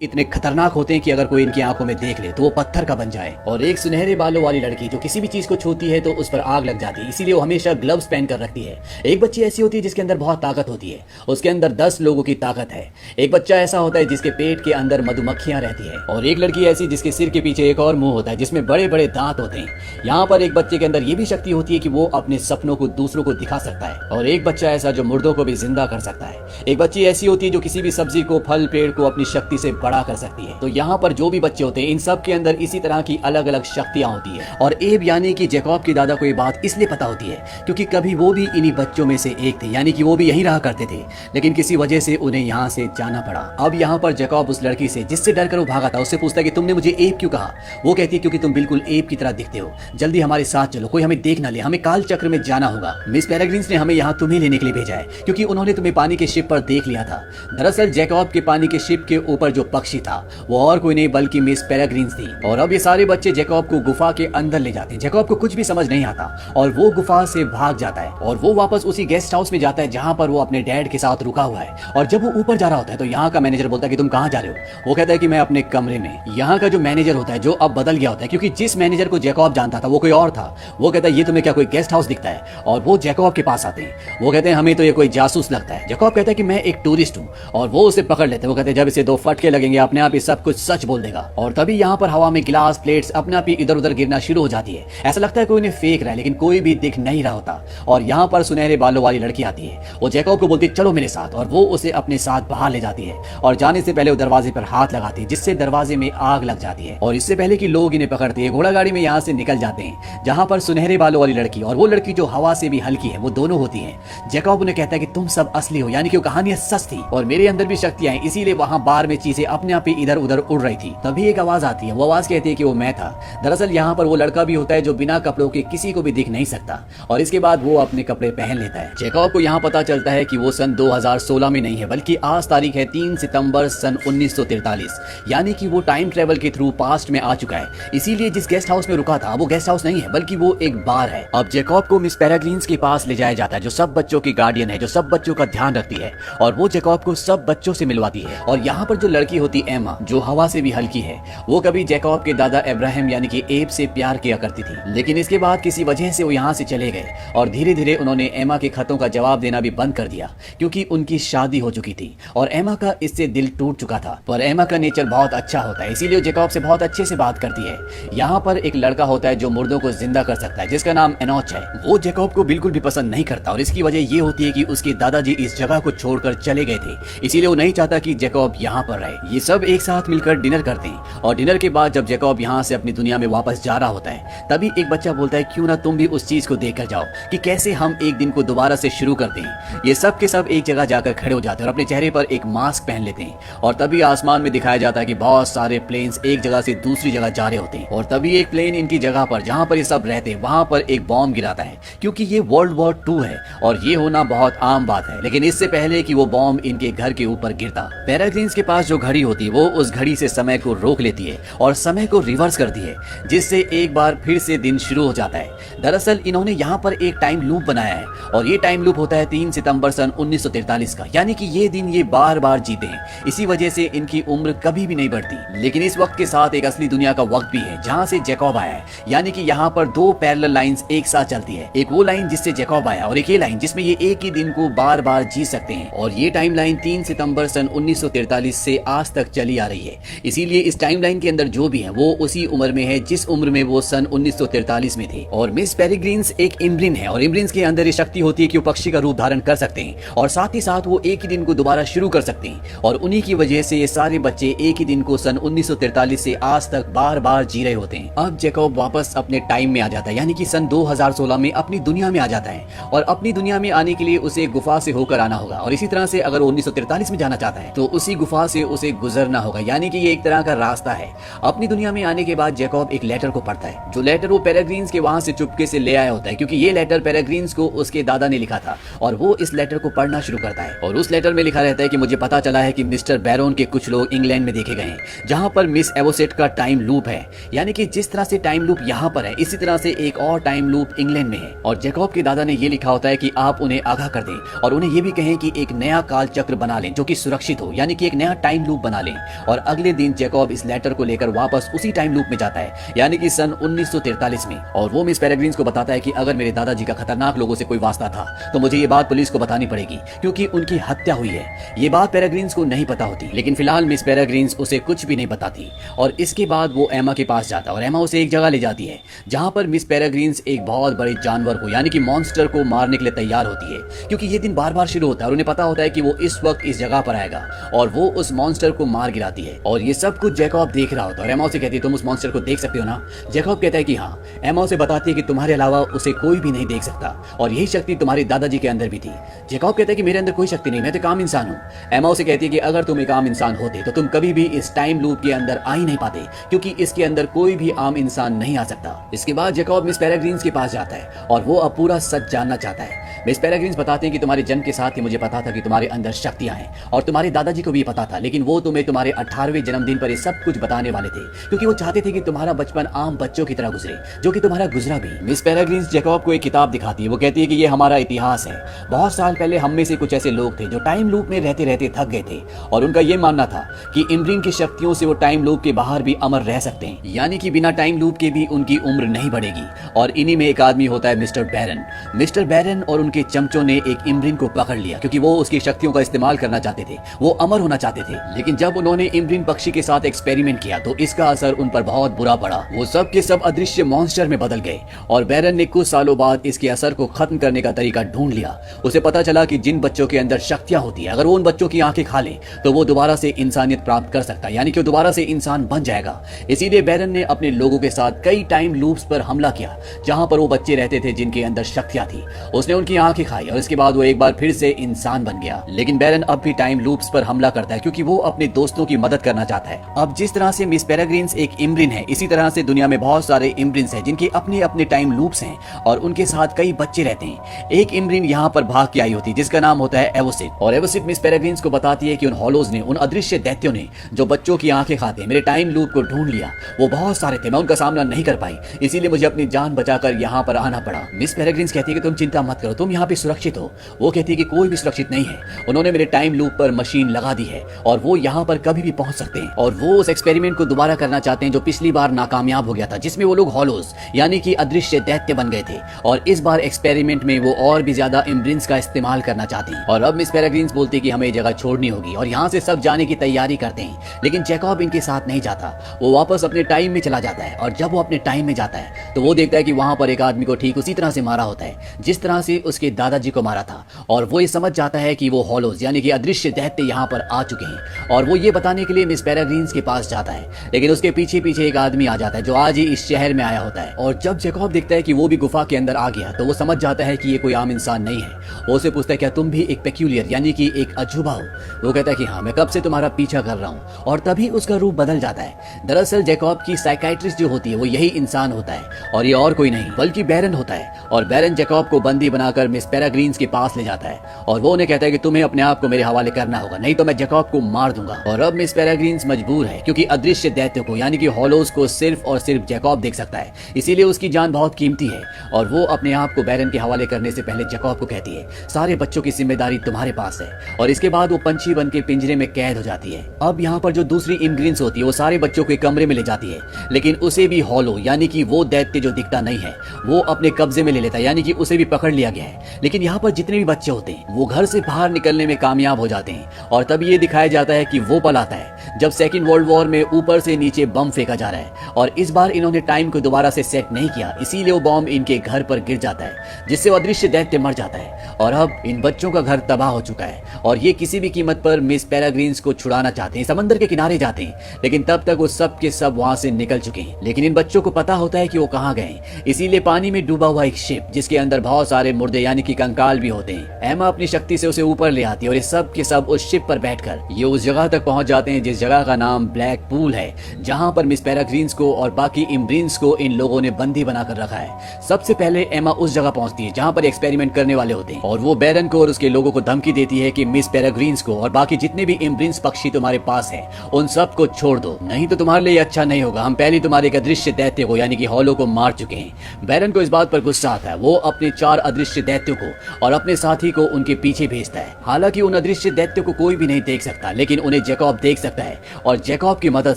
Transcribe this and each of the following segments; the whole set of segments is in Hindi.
इतने खतरनाक होते हैं कि अगर कोई इनकी आंखों में देख ले तो वो पत्थर का बन जाए। और एक सुनहरे बालों वाली लड़की जो किसी भी चीज को छूती है तो उस पर आग लग जाती है, इसीलिए वो हमेशा ग्लव्स पहन कर रखती है। एक बच्ची ऐसी होती है जिसके अंदर बहुत ताकत होती है, उसके अंदर 10 लोगों की ताकत है। एक बच्चा ऐसा होता है जिसके पेट के अंदर मधुमक्खियां रहती है। और एक लड़की ऐसी जिसके सिर के पीछे एक और मुंह होता है जिसमें बड़े बड़े दांत होते हैं। यहाँ पर एक बच्चे के अंदर ये भी शक्ति होती है कि वो अपने सपनों को दूसरों को दिखा सकता है। और एक बच्चा ऐसा जो मुर्दों को भी जिंदा कर सकता है। एक बच्ची ऐसी होती है जो किसी भी सब्जी को, फल, पेड़ को अपनी शक्ति से बड़ा कर सकती है। तो यहाँ पर जो भी बच्चे होते हैं इन सब के अंदर इसी तरह की अलग अलग शक्तियां होती है। और एब यानी कि जैकब के दादा को ये बात इसलिए पता होती है क्योंकि कभी वो भी इन्हीं बच्चों में से एक थे, यानी कि वो भी यहीं रहा करते थे, लेकिन किसी वजह से उन्हें यहाँ से जाना पड़ा। अब यहाँ पर जैकब उस लड़की से जिससे डर कर वो भागा था उससे पूछता है कि तुमने मुझे एब क्यों कहा। वो कहती है क्योंकि तुम बिल्कुल एब की तरह दिखते हो, जल्दी हमारे साथ चलो, कोई हमें देख ना ले, हमें काल चक्र में जाना होगा। मिस पेरेग्रिन्स ने हमें यहाँ तुम्हें लेने के लिए भेजा है क्योंकि उन्होंने तुम्हें पानी के शिप पर देख लिया था। दरअसल जैकब के पानी के शिप के ऊपर जो पक्षी था वो और कोई नहीं बल्कि मिस पेरेग्रिन्स थी। और अब ये सारे बच्चे जैकब को गुफा के अंदर ले जाते हैं। जैकब को कुछ भी समझ नहीं आता और वो गुफा से भाग जाता है और वो वापस उसी गेस्ट हाउस में जाता है जहां पर वो अपने डैड के साथ रुका हुआ है। और जब वो ऊपर जा रहा होता है तो यहाँ का मैनेजर बोलता है कि तुम कहाँ जा रहे हो। वो कहता है कि मैं अपने कमरे में। यहाँ का जो मैनेजर होता है जो अब बदल गया होता है क्योंकि जिस मैनेजर को जैकब जानता था वो कोई और था। वो कहता है ये तुम्हें क्या कोई गेस्ट हाउस दिखता है। और वो जैकब के पास आते हैं। वो कहते हैं हमें तो ये कोई जासूस लगता है। जैकब कहता है कि मैं एक टूरिस्ट हूँ और वो उसे पकड़ लेते हैं। वो कहते हैं जब इसे 2 फटके लगेंगे अपने आप ही सब कुछ सच बोल देगा। और तभी यहाँ पर हवा में गिलास, प्लेट्स अपने आप ही इधर उधर गिरना शुरू हो जाती है। ऐसा लगता है कोई उन्हें फेंक रहा है लेकिन कोई भी दिख नहीं रहा होता। और यहाँ पर सुनहरे बालों वाली लड़की आती है। वो जैकब को बोलती है चलो मेरे साथ, और वो उसे अपने साथ बाहर ले जाती है। और जाने से पहले वो दरवाजे पर हाथ लगाती है जिससे दरवाजे में आग लग जाती है। और इससे पहले कि लोग इन्हें पकड़ते हैं घोड़ा गाड़ी में यहाँ से निकल जाते हैं। जहाँ पर सुनहरे बालों वाली लड़की और वो लड़की जो हवा से भी हल्की है वो दोनों होती है। जैकब उन्हें कहता है कि तुम सब असली हो, यानी कि वो कहानी सच थी और मेरे अंदर भी शक्तियां हैं, इसीलिए वहाँ बार में चीजें अपने आप ही इधर उधर उड़ रही थी। तभी एक आवाज आती है। वो आवाज कहती है कि वो मैं था। दरअसल यहाँ पर वो लड़का भी होता है जो बिना कपड़ों के किसी को भी दिख नहीं सकता। और इसके बाद वो अपने कपड़े पहन लेता है। जैकब को यहाँ पता चलता है कि वो सन 2016 में नहीं है बल्कि आज तारीख है 3 सितंबर सन 1943, यानी कि वो टाइम ट्रेवल के थ्रू पास्ट में आ चुका है। इसीलिए जिस गेस्ट हाउस में रुका था वो गेस्ट हाउस नहीं है बल्कि वो एक बार है। अब जैकब को मिस पेरेग्रिन्स के पास ले जाया जाता है जो सब बच्चों की गार्डियन है, जो सब बच्चों का ध्यान रखती है। और वो जैकब को सब बच्चों से मिलवाती है। और यहाँ पर जो लड़की होती है एमा, जो हवा से भी हल्की है, वो कभी जैकब के दादा इब्राहिम यानी कि एब से प्यार किया करती थी। लेकिन इसके बाद किसी वजह से वो यहाँ से चले गए और धीरे धीरे उन्होंने एमा के खतों का जवाब देना भी बंद कर दिया क्योंकि उनकी शादी हो चुकी थी और एमा का इससे दिल टूट चुका था। पर एमा का नेचर बहुत अच्छा होता है, इसीलिए जैकब से बहुत अच्छे से बात करती है। यहाँ पर एक लड़का होता है जो मुर्दों को जिंदा कर सकता है जिसका नाम एनोच है। वो जैकब को बिल्कुल भी पसंद नहीं करता और इसकी वजह ये होती है कि उसके दादाजी इस जगह को छोड़कर चले गए थे, इसीलिए वो नहीं चाहता कि जैकब यहाँ पर रहे। ये सब एक साथ मिलकर डिनर करते हैं और डिनर के बाद जब जैकब यहाँ से अपनी दुनिया में वापस जा रहा होता है तभी एक बच्चा बोलता है क्यों ना तुम भी उस चीज को देख कर जाओ कि कैसे हम एक दिन को दोबारा से शुरू करते हैं। ये सब के सब एक जगह जाकर खड़े हो जाते हैं और अपने चेहरे पर एक मास्क पहन लेते हैं। और तभी आसमान में दिखाया जाता है कि बहुत सारे प्लेन्स एक जगह से दूसरी जगह जा रहे होते हैं। और तभी एक प्लेन इनकी जगह पर जहाँ पर ये सब रहते हैं वहां पर एक बॉम्ब गिराता है क्योंकि ये वर्ल्ड वॉर 2 है और ये होना बहुत आम बात है। लेकिन इससे पहले कि वो बॉम्ब इनके घर के ऊपर गिरता, पेरेग्रिन्स के पास जो घड़ी होती है वो उस घड़ी से समय को रोक लेती है और समय को रिवर्स करती है जिससे एक बार फिर से दिन शुरू हो जाता है। दरअसल इन्होंने यहाँ पर एक टाइम लूप बनाया है और ये टाइम लूप होता है 3 सितंबर सन 1943 का, यानी कि ये दिन ये बार बार जीते हैं। इसी वजह से इनकी उम्र कभी भी नहीं बढ़ती। लेकिन इस वक्त के साथ एक असली दुनिया का वक्त भी है जहाँ से जैकब आया है, यानी कि यहाँ पर 2 पैरेलल लाइंस एक साथ चलती है। एक वो लाइन जिससे जैकब आया और एक ये लाइन जिसमें ये एक ही दिन को बार बार जी सकते हैं। और ये टाइम लाइन 3 सितंबर सन 1943 से आज तक चली आ रही है। इसीलिए इस टाइम लाइन के अंदर जो भी है वो उसी उम्र में है जिस उम्र में वो सन 1943 में थे। और मिस पेरेग्रिन्स एक इम्ब्रिन है और इम्ब्रिन्स के अंदर ये शक्ति होती है कि वो पक्षी का रूप धारण कर सकते हैं और साथ ही साथ वो एक ही दिन को दोबारा शुरू कर सकते हैं। और उन्हीं की वजह से ये सारे बच्चे एक ही दिन को सन 1943 से आज तक बार बार जी रहे होते हैं। अब जैकब वापस अपने टाइम में आ जाता है, यानी कि सन 2016 में अपनी दुनिया में आ जाता है। और अपनी दुनिया में आने के लिए उसे गुफा से होकर आना होगा और इसी तरह से अगर वो 1943 में जाना चाहता है तो उसी गुफा से उसे गुजरना होगा, यानी कि ये एक तरह का रास्ता है। अपनी दुनिया में आने के बाद जैकब एक लेटर को पढ़ता है, जो लेटर वो पेरेग्रिन्स के वहां से चुपके से ले आया होता है क्योंकि ये लेटर पेरेग्रिन्स को उसके दादा ने लिखा था। और वो इस लेटर को पढ़ना शुरू करता है और उस लेटर में लिखा रहता है कि मुझे पता चला है कि मिस्टर बैरोन के कुछ लोग इंग्लैंड में देखे गए हैं जहां पर मिस एवोसेट का टाइम लूप है, यानी कि जिस तरह से टाइम लूप यहाँ पर है इसी तरह से एक और टाइम लूप इंग्लैंड में है। और जैकब के दादा ने ये लिखा होता है कि आप उन्हें आगाह कर दें और उन्हें ये भी कहें कि एक नया काल चक्र बना लें जो कि सुरक्षित हो, यानी कि एक नया टाइम लूप बना लें। और अगले दिन जैकब इस लेटर को लेकर वापस उसी टाइम लूप में जाता है, यानी कि सन 1943 में, और वो मिस पेरेग्रीन्स को बताता है कि अगर मेरे दादाजी का खतरनाक लोगों से कोई वास्ता था तो मुझे ये बात पुलिस को बतानी पड़ेगी, क्योंकि उनकी हत्या हुई है। ये बात पेरेग्रीन्स को नहीं पता होती, लेकिन फिलहाल मिस पेरेग्रीन्स उसे कुछ भी नहीं बताती। और इसके बाद वो एमा के पास जाता है और एमा उसे एक जगह ले जाती है जहां पर मिस पेरेग्रीन्स एक बहुत बड़े जानवर को, यानी कि मॉन्स्टर को मारने के लिए तैयार होती है, क्योंकि ये दिन बार बार शुरू होता है और उन्हें पता होता है कि वो इस वक्त इस जगह पर आएगा और वो उस मॉन्स्टर को मार गिराती है। और ये सब कुछ जैकब देख रहा होता है और एमा उसे कहती है तुम उस मॉन्स्टर को देख सकते हो ना। जैकब कहता है कि हाँ। एमा उसे बताती है कि तुम्हारे अलावा उसे कोई भी नहीं देख सकता और यही शक्ति तुम्हारे दादाजी के अंदर भी थी। जैकब कहता है कि मेरे अंदर कोई शक्ति नहीं, मैं तो एक आम इंसान हूँ। एमा उसे कहती है कि अगर तुम एक आम इंसान होते तो तुम कभी भी इस टाइम लूप के अंदर आ ही नहीं पाते, क्योंकि इसके अंदर कोई भी आम इंसान नहीं आ सकता। इसके बाद जैकब मिस पेरेग्रीन्स के पास जाता है और वो अब पूरा सच जानना चाहता है। मिस पेरेग्रीन्स बताते हैं कि तुम्हारे जन्म के साथ ही मुझे पता था कि तुम्हारे अंदर शक्तियां हैं और तुम्हारे दादाजी को भी पता था, लेकिन वो तुम्हें तुम्हारे 18वें जन्मदिन पर ये सब कुछ बताने वाले थे, क्योंकि वो चाहते थे कि तुम्हारा बचपन आम बच्चों की तरह गुजरे, जो कि तुम्हारा गुजरा भी। मिस पेरेग्रीन्स जैकब को एक किताब दिखाती है। वो कहती है कि ये हमारा इतिहास है। बहुत साल पहले हम में से कुछ ऐसे लोग थे जो टाइम लूप में रहते रहते थक गए थे और उनका ये मानना था कि इम्ब्रिन की शक्तियों से वो टाइम लूप के बाहर भी अमर रह सकते हैं, यानी कि बिना टाइम लूप के भी उनकी उम्र नहीं बढ़ेगी। और इन्हीं में एक आदमी होता है मिस्टर बैरन। मिस्टर बैरन और उनके चमचों ने एक इम्ब्रिन को पकड़ लिया, क्योंकि वो उसकी शक्तियों का इस्तेमाल करना चाहते थे, वो अमर होना चाहते थे। लेकिन जब उन्होंने इम्ब्रिन पक्षी के साथ एक्सपेरिमेंट किया तो इसका असर उन पर बहुत बुरा पड़ा। वो सब के सब अदृश्य मॉन्स्टर में बदल गए और बैरन ने कुछ सालों बाद इसके असर को खत्म करने का तरीका ढूंढ लिया। उसे पता चला कि जिन बच्चों के अंदर शक्तियां होती है, अगर वो उन बच्चों की आंखें खा ले तो वो दोबारा से इंसानियत प्राप्त कर सकता है, यानी कि वो दोबारा से इंसान बन जाएगा। इसीलिए बैरन ने अपने लोगों के साथ कई टाइम लूप्स पर हमला किया जहां पर वो बच्चे रहते थे जिनके अंदर शक्तियां थी। उसने उनकी आंखें खाई और इसके बाद वो एक बार फिर से इंसान बन गया। लेकिन बैरन अब भी टाइम लूप्स पर हमला करता है, क्योंकि वो अपने दोस्तों की मदद करना चाहता है। अब जिस तरह से मिस पेरेग्रीन्स एक इम्ब्रिन है, इसी तरह से दुनिया में बहुत सारे इम्ब्रिन्स हैं जिनके अपने अपने टाइम लूप्स हैं और उनके साथ कई बच्चे रहते हैं। एक इम्ब्रिन यहाँ पर भाग के आई होती है जिसका नाम होता है एवोसिट, और एवोसिट मिस पेरेग्रीन्स को बताती है कि उन हॉलोज ने, उन अदृश्य दैत्यों ने जो बच्चों की आंखें खाते हैं, मेरे टाइम लूप को ढूंढ लिया। वो बहुत सारे थे, मैं उनका सामना नहीं कर पाई, इसीलिए मुझे अपनी जान बचाकर यहाँ पर आना पड़ा। मिस पेरेग्रीन्स कहती है कि तुम चिंता मत करो, तुम यहाँ पे सुरक्षित हो। वो कहती है कि कोई भी सुरक्षित नहीं है, उन्होंने मेरे टाइम लूप पर मशीन लगा दी है और वो यहाँ पर कभी भी पहुंच सकते हैं। और वो उस एक्सपेरिमेंट को दोबारा करना चाहते हैं जो पिछली बार नाकामयाब हो गया था, जिसमें वो लोग हॉलोज यानी कि अदृश्य दैत्य बन गए थे। और इस बार एक्सपेरिमेंट में वो और भी ज्यादा इम्ब्रिन्स का इस्तेमाल करना चाहते हैं। और अब मिस पेरेग्रीन्स बोलती है कि हमें जगह छोड़नी होगी और यहाँ से सब जाने की तैयारी करते हैं। लेकिन जैकब इनके साथ नहीं जाता, वो वापस अपने टाइम में चला जाता है। और जब वो अपने टाइम में जाता है तो वो देखता है कि वहां पर एक आदमी को ठीक उसी तरह से मारा होता है जिस तरह से उसके दादाजी को मारा था। और वो ये समझ जाता है कि वो हॉलोज यानी कि अदृश्य दैत्य यहाँ पर आ चुके हैं और वो ये बताने के लिए मिस पेरेग्रीन्स के पास जाता है। लेकिन उसके पीछे पीछे एक आदमी आ जाता है जो आज ही इस शहर में आया होता है। और जब जैकब देखता है कि वो भी गुफा के अंदर आ गया तो वो समझ जाता है कि ये कोई आम इंसान नहीं है। वो उसे पूछता है क्या तुम भी एक पेक्यूलियर यानी कि एक अजूबा हो? वो कहता है कि हाँ, मैं कब से तुम्हारा पीछा कर रहा हूँ। और तभी उसका रूप बदल जाता है। दरअसल जैकब की साइकाइट्रिस्ट जो होती है वो यही इंसान होता है और ये और कोई नहीं बल्कि बैरन होता है। और बैरन जैकब को बंदी बनाकर मिस पेरेग्रीन्स के पास ले जाता है और वो उन्हें कहता है कि तुम्हें अपने आप को मेरे हवाले करना होगा, नहीं तो मैं जैकब को मार दूंगा। और अब मिस पेरेग्रीन्स मजबूर है, क्योंकि अदृश्य दैत्य को यानी कि हॉलोज को सिर्फ और सिर्फ जैकब देख सकता है, इसीलिए उसकी जान बहुत कीमती है। और वो अपने आप को बैरन के हवाले करने से पहले जैकब को कहती है सारे बच्चों की जिम्मेदारी तुम्हारे पास है। और इसके बाद वो पंछी बन के पिंजरे में कैद हो जाती है। अब यहाँ पर जो दूसरी इम्ब्रिन्स होती है वो सारे बच्चों को एक कमरे में ले जाती है, लेकिन उसे भी हॉलो यानी कि वो दैत्य जो दिखता नहीं है वो अपने कब्जे में ले लेता है, यानी कि उसे भी पकड़ लिया गया है। लेकिन यहाँ पर जितने भी बच्चे होते हैं वो घर से बाहर निकलने में कामयाब हो जाते हैं। और तब ये दिखाया जाता है कि वो पल आता है जब सेकेंड वर्ल्ड वॉर में ऊपर से नीचे बम फेंका जा रहा है और इस बार इन्होंने टाइम को दोबारा से सेट नहीं किया, इसीलिए वो बम इनके घर पर गिर जाता है जिससे वो अदृश्य दैत्य मर जाता है। और अब इन बच्चों का घर तबाह हो चुका है और ये किसी भी कीमत पर मिस पेरेग्रीन्स को छुड़ाना चाहते हैं, समंदर के किनारे जाते हैं। लेकिन तब तक वो सब के सब वहां से निकल चुके हैं। लेकिन इन बच्चों को पता होता है कि वो कहाँ गए, इसीलिए पानी में डूबा हुआ एक शिप जिसके अंदर बहुत सारे मुर्दे यानी कि कंकाल भी होते हैं, एमा अपनी शक्ति से उसे ऊपर ले आती है और ये सब के सब उस शिप पर बैठकर ये उस जगह तक पहुंच जाते हैं जिस जगह का नाम ब्लैक पूल है, जहां पर मिस पेरेग्रीन्स को और बाकी इम्ब्रिन्स को इन लोगों ने बंदी बनाकर रखा है। सबसे पहले एमा उस जगह पहुंचती है जहां पर एक्सपेरिमेंट करने वाले होते हैं और वो बैरन को और उसके लोगों को धमकी देती है कि मिस पेरेग्रीन्स को और बाकी जितने भी इम्ब्रिन्स पक्षी तुम्हारे पास हैं उन सब को छोड़ दो, नहीं तो तुम्हारे लिए अच्छा नहीं होगा। हम पहले तुम्हारे एक अदृश्य दैत्य को यानी कि हॉलो को मार चुके हैं। बैरन को इस बात पर गुस्सा आता है। वो अपने 4 अदृश्य दैत्यों को और अपने साथी को उनके पीछे भेजता है। हालांकि उन अदृश्य दैत्यों को कोई भी नहीं देख सकता, लेकिन उन्हें उन्हें जैकब देख सकता है और जैकब की मदद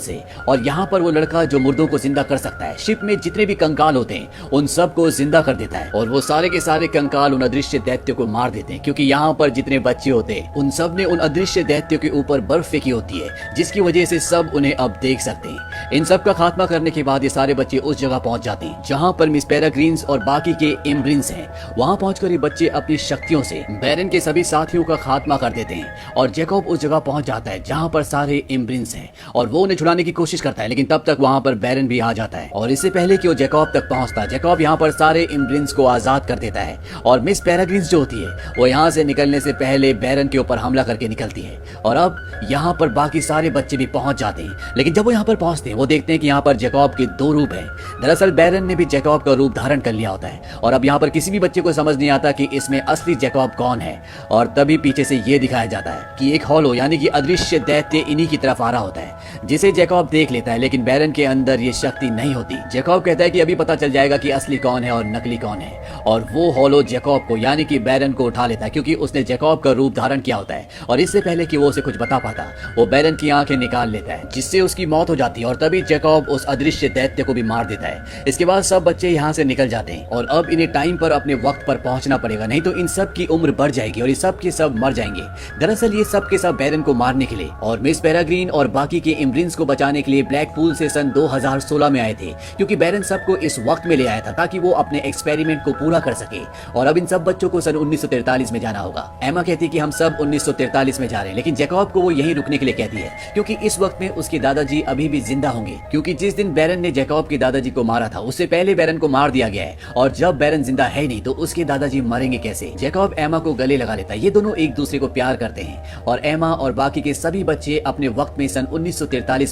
से, और यहाँ पर वो लड़का जो मुर्दों को जिंदा कर सकता है, शिप में जितने भी कंकाल होते हैं उन सबको जिंदा कर देता है और वो सारे के सारे कंकाल उन अदृश्य दैत्य को मार देते हैं, क्योंकि यहाँ पर जितने बच्चे होते हैं उन सब ने उन अदृश्य दैत्यों के ऊपर बर्फ फेंकी होती है, जिसकी वजह से सब उन्हें अब देख सकते हैं। इन सब का खात्मा करने के बाद ये सारे बच्चे उस जगह पहुंच जाते हैं जहाँ पर मिस पेरेग्रीन्स और बाकी के इम्ब्रिन्स हैं। वहाँ पहुंचकर ये बच्चे अपनी शक्तियों से बैरन के सभी साथियों का खात्मा कर देते हैं और जैकब उस जगह पहुंच जाता है जहाँ पर सारे इम्ब्रिन्स हैं और वो उन्हें छुड़ाने की कोशिश करता है, लेकिन तब तक वहाँ पर बैरन भी आ जाता है और इससे पहले कि वो जैकब तक पहुंचता, जैकब यहाँ पर सारे इम्ब्रिन्स को आजाद कर देता है और मिस पेरेग्रीन्स जो होती है वो यहाँ से निकलने से पहले बैरन के ऊपर हमला करके निकलती है और अब यहाँ पर बाकी सारे बच्चे भी पहुंच जाते हैं। लेकिन जब वो यहाँ पर पहुंचते हैं वो देखते हैं कि यहाँ पर जैकब के दो रूप हैं। दरअसल बैरन ने भी जैकब का रूप धारण कर लिया होता है और अब यहाँ पर किसी भी बच्चे को समझ नहीं आता कि इसमें असली जैकब कौन है और तभी पीछे से ये दिखाया जाता है कि एक हॉलो यानी कि अदृश्य दैत्य इन्हीं की तरफ आ रहा होता है, जिसे जैकब देख लेता है, लेकिन बैरन के अंदर ये शक्ति नहीं होती। जैकब कहता है कि अभी पता चल जाएगा कि असली कौन है और नकली कौन है और वो हॉलो जैकब को यानी कि बैरन को उठा लेता है, क्योंकि उसने जैकब का रूप धारण किया होता है और इससे पहले कि वो उसे कुछ बता पाता वो बैरन की आंखें निकाल लेता है, जिससे उसकी मौत हो जाती है और तभी जैकब उस अदृश्य दैत्य को भी मार देता है। इसके बाद सब बच्चे यहाँ से निकल जाते हैं और अब इन्हें टाइम पर अपने वक्त पर पहुंचना पड़ेगा, नहीं तो इन सब की उम्र बढ़ जाएगी और ये सब के सब मर जाएंगे। दरअसल ये सब के सब बैरन को मारने के लिए और मिस पेरेग्रीन और बाकी के इम्ब्रिन्स को बचाने के लिए ब्लैक पूल से सन 2016 में आए थे, क्योंकि बैरन सबको इस वक्त में ले आया था ताकि वो अपने एक्सपेरिमेंट को पूरा कर सके और अब इन सब बच्चों को सन 1943 में जाना होगा। एमा कहती है कि हम सब 1943 में जा रहे हैं, लेकिन जैकब को वो यहीं रुकने के लिए कहती है क्योंकि इस वक्त में उसके दादाजी अभी भी जिंदा होंगे, क्योंकि जिस दिन बैरन ने जैकब के दादाजी को मारा था उससे पहले बैरन को मार दिया गया है और जब बैरन जिंदा है नहीं तो उसके दादाजी मरेंगे कैसे। जैकब एमा को गले लगा लेता है। ये दोनों एक दूसरे को प्यार करते हैं और एमा और बाकी के सभी बच्चे अपने वक्त में सन 1943